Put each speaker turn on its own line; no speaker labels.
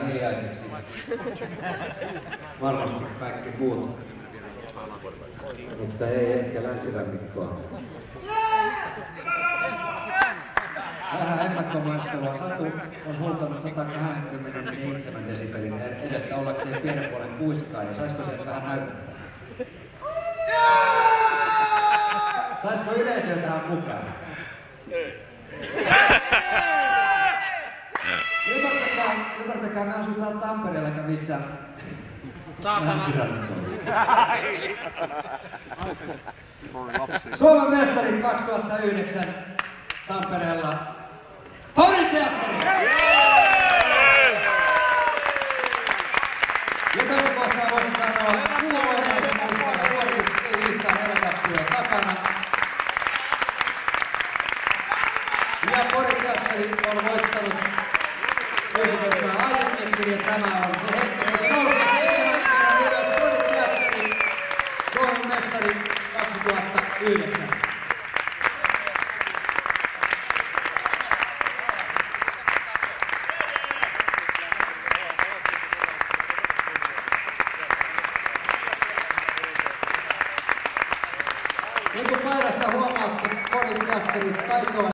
hiljaiseksi. Varmasti kaikki muut. Mutta ei ehkä länsirannikkoa. Vähän ennakkomaistelua. Satu on huutanut 127 desibelin edestä ollakseen pienen puolen kuiskaa, ja saisiko se vähän näyttää? Saisiko yleisöä tähän mukaan? Ymmärtäkää, me asutaan Tampereella, eikä missä länsirannikolla. Suomen mestari 2009 Tampereella. Porin teatteri! Ja tässä kohtaa voisin sanoa, kuulovoimaisen muistana vuosi ei yhtään eräkattua takana. Ja Porin teatteri on voittanut vuosikertaa aiemminkin, ja tämä on se hetki, kun se nousee 7 kerran ylös. Porin teatteri, Suomen mestari 2009. Niin kuin paidasta huomaatte, Porin teatterin taito on